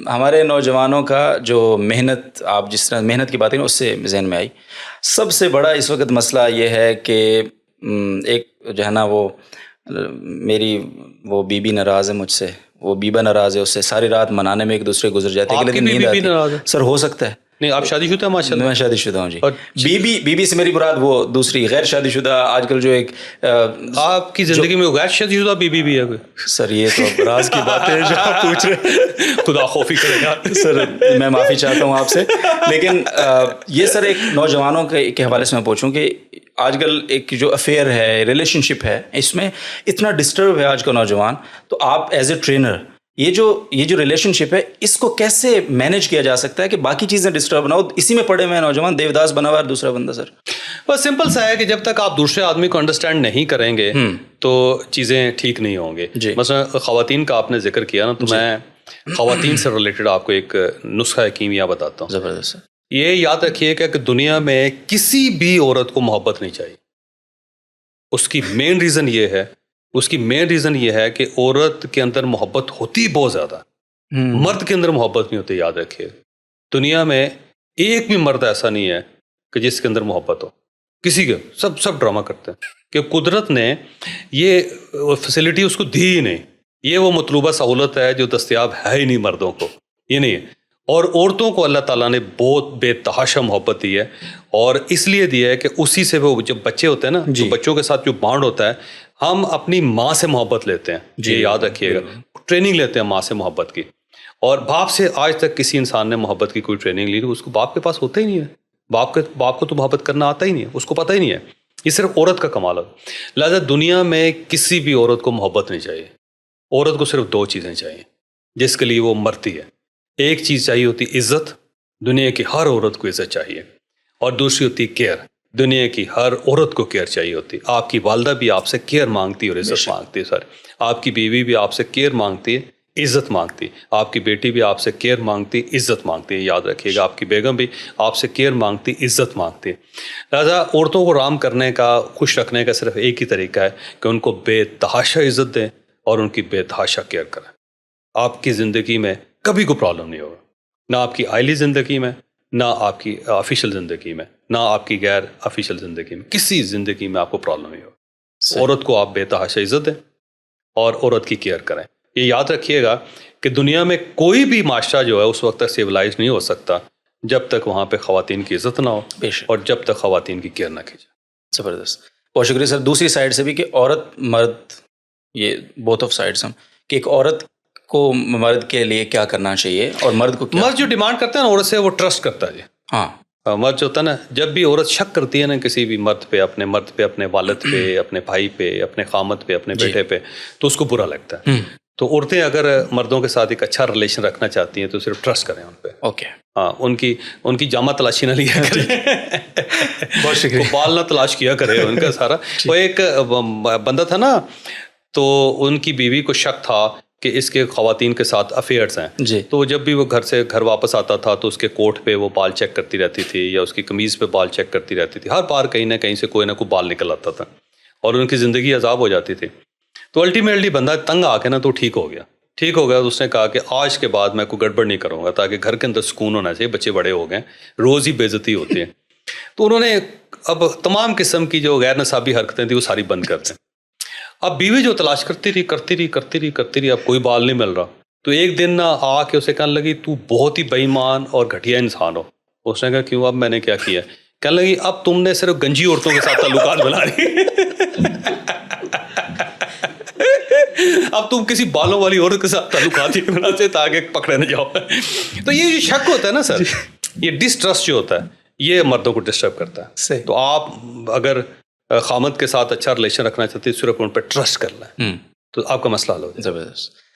ہمارے نوجوانوں کا جو محنت، آپ جس طرح محنت کی بات کریں اس سے ذہن میں آئی، سب سے بڑا اس وقت مسئلہ یہ ہے کہ ایک جو ہے نا وہ میری وہ بیوی ناراض ہے مجھ سے، وہ بیبا ناراض ہے اس سے، ساری رات منانے میں ایک دوسرے گزر جاتے ہیں، اگلے دن نیند آتی ہے. سر ہو سکتا ہے. نہیں آپ شادی شدہ ہیں ماشاء اللہ؟ میں شادی شدہ ہوں جی. بیوی سے میری مراد وہ دوسری غیر شادی شدہ. آج کل جو ایک آپ کی زندگی میں غیر شادی شدہ بیوی بھی ہے سر؟ یہ تو راز کی بات ہے جو آپ پوچھ رہے ہیں. خدا خوفی کرے گا سر، میں معافی چاہتا ہوں آپ سے. لیکن یہ سر ایک نوجوانوں کے حوالے سے میں پوچھوں کہ آج کل ایک جو افیئر ہے، ریلیشن شپ ہے، اس میں اتنا ڈسٹرب ہے آج کا نوجوان. تو آپ ایز اے ٹرینر یہ جو ریلیشن شپ ہے اس کو کیسے مینیج کیا جا سکتا ہے کہ باقی چیزیں ڈسٹرب نہ ہو؟ اسی میں پڑے ہوئے نوجوان دیوداس بنا ہوا ہے دوسرا بندہ. سر بس سمپل سا ہے کہ جب تک آپ دوسرے آدمی کو انڈرسٹینڈ نہیں کریں گے تو چیزیں ٹھیک نہیں ہوں گے. مثلا خواتین کا آپ نے ذکر کیا نا، تو میں خواتین سے ریلیٹڈ آپ کو ایک نسخہ کیمیا بتاتا ہوں. زبردست. یہ یاد رکھیے کہ دنیا میں کسی بھی عورت کو محبت نہیں چاہیے. اس کی مین ریزن یہ ہے کہ عورت کے اندر محبت ہوتی بہت زیادہ، مرد کے اندر محبت نہیں ہوتی. یاد رکھیے دنیا میں ایک بھی مرد ایسا نہیں ہے کہ جس کے اندر محبت ہو. کسی کے سب ڈرامہ کرتے ہیں کہ قدرت نے یہ فیسلٹی اس کو دی ہی نہیں. یہ وہ مطلوبہ سہولت ہے جو دستیاب ہے ہی نہیں مردوں کو، یہ نہیں ہے. اور عورتوں کو اللہ تعالیٰ نے بہت بے تحاشا محبت دی ہے، اور اس لیے دی ہے کہ اسی سے وہ جب بچے ہوتے ہیں نا، جو بچوں کے ساتھ جو بانڈ ہوتا ہے، ہم اپنی ماں سے محبت لیتے ہیں. یہ یاد رکھیے گا، ٹریننگ لیتے ہیں ماں سے محبت کی. اور باپ سے آج تک کسی انسان نے محبت کی کوئی ٹریننگ لی تو اس کو باپ کے پاس ہوتا ہی نہیں ہے. باپ کو تو محبت کرنا آتا ہی نہیں ہے، اس کو پتہ ہی نہیں ہے. یہ صرف عورت کا کمال ہے. لہٰذا دنیا میں کسی بھی عورت کو محبت نہیں چاہیے. عورت کو صرف دو چیزیں چاہیے جس کے لیے وہ مرتی ہے. ایک چیز چاہیے ہوتی عزت، دنیا کی ہر عورت کو عزت چاہیے. اور دوسری ہوتی کیئر، دنیا کی ہر عورت کو کیئر چاہیے ہوتی. آپ کی والدہ بھی آپ سے کیئر مانگتی ہے اور عزت مانگتی ہے. سر آپ کی بیوی بھی آپ سے کیئر مانگتی ہے، عزت مانگتی. آپ کی بیٹی بھی آپ سے کیئر مانگتی، عزت مانگتی ہے. یاد رکھیے گا آپ کی بیگم بھی آپ سے کیئر مانگتی، عزت مانگتی. لہٰذا عورتوں کو رام کرنے کا، خوش رکھنے کا صرف ایک ہی طریقہ ہے کہ ان کو بے تحاشا عزت دیں اور ان کی بے تحاشا کیئر کریں. آپ کی زندگی میں کبھی کوئی پرابلم نہیں ہوگا، نہ آپ کی آئلی زندگی میں، نہ آپ کی آفیشیل زندگی میں، نہ آپ کی غیر آفیشیل زندگی میں. کسی زندگی میں آپ کو پرابلم نہیں ہوگا. عورت کو آپ بے تحاشا عزت دیں اور عورت کی کیئر کریں. یہ یاد رکھیے گا کہ دنیا میں کوئی بھی معاشرہ جو ہے اس وقت تک سیولائز نہیں ہو سکتا جب تک وہاں پہ خواتین کی عزت نہ ہو اور جب تک خواتین کی کیئر نہ کی جائے. زبردست، بہت شکریہ سر. دوسری سائڈ سے بھی کہ عورت مرد، یہ بوتھ آف سائڈس ہم، کہ ایک عورت کو مرد کے لیے کیا کرنا چاہیے اور مرد کو کیا؟ مرد جو ڈیمانڈ کرتا ہے نا عورت سے، وہ ٹرسٹ کرتا ہے. جی ہاں، مرد جو ہوتا ہے نا، جب بھی عورت شک کرتی ہے نا کسی بھی مرد پہ، اپنے مرد پہ، اپنے والد پہ، اپنے بھائی پہ، اپنے خامد پہ، اپنے بیٹے پہ، تو اس کو برا لگتا ہے. تو عورتیں اگر مردوں کے ساتھ ایک اچھا ریلیشن رکھنا چاہتی ہیں تو صرف ٹرسٹ کریں ان پہ. اوکے. ہاں، ان کی جامع تلاشی نہ لیا کریں، بہت شکریہ. بال نہ تلاش کیا کرے ان کا سارا. وہ ایک بندہ تھا نا، تو ان کی بیوی کو شک تھا کہ اس کے خواتین کے ساتھ افیئرس ہیں. جی. تو جب بھی وہ گھر واپس آتا تھا تو اس کے کوٹ پہ وہ بال چیک کرتی رہتی تھی، یا اس کی قمیض پہ بال چیک کرتی رہتی تھی. ہر بار کہیں نہ کہیں سے کوئی نہ کوئی بال نکل آتا تھا اور ان کی زندگی عذاب ہو جاتی تھی. تو الٹیمیٹلی بندہ تنگ آ کے نا تو ٹھیک ہو گیا. تو اس نے کہا کہ آج کے بعد میں کوئی گڑبڑ نہیں کروں گا، تاکہ گھر کے اندر سکون ہونا چاہیے. بچے بڑے ہو گئے، روز ہی بے عزتی ہوتی ہے. تو انہوں نے اب تمام قسم کی جو غیر نصابی حرکتیں تھیں وہ ساری بند کر دیں. اب بیوی جو تلاش کرتی رہی، اب کوئی بال نہیں مل رہا. تو ایک دن نہ آ کے اسے کہنے لگی تو بہت ہی بے ایمان اور گھٹیا انسان ہو. اس نے کہا کیوں؟ اب میں نے کیا کیا؟ کہنے لگی اب تم نے صرف گنجی عورتوں کے ساتھ تعلقات بنا لی. اب تم کسی بالوں والی عورت کے ساتھ تعلقات ہی بناتے تاکہ پکڑے نہ جاؤ. تو یہ جو شک ہوتا ہے نا سر، یہ ڈسٹرسٹ جو ہوتا ہے، یہ مردوں کو ڈسٹرب کرتا ہے. تو آپ اگر خامد کے ساتھ اچھا ریلیشن رکھنا چاہتے ہیں، صرف ان پہ ٹرسٹ کر لیں تو آپ کا مسئلہ حل ہو جائے. زبردست.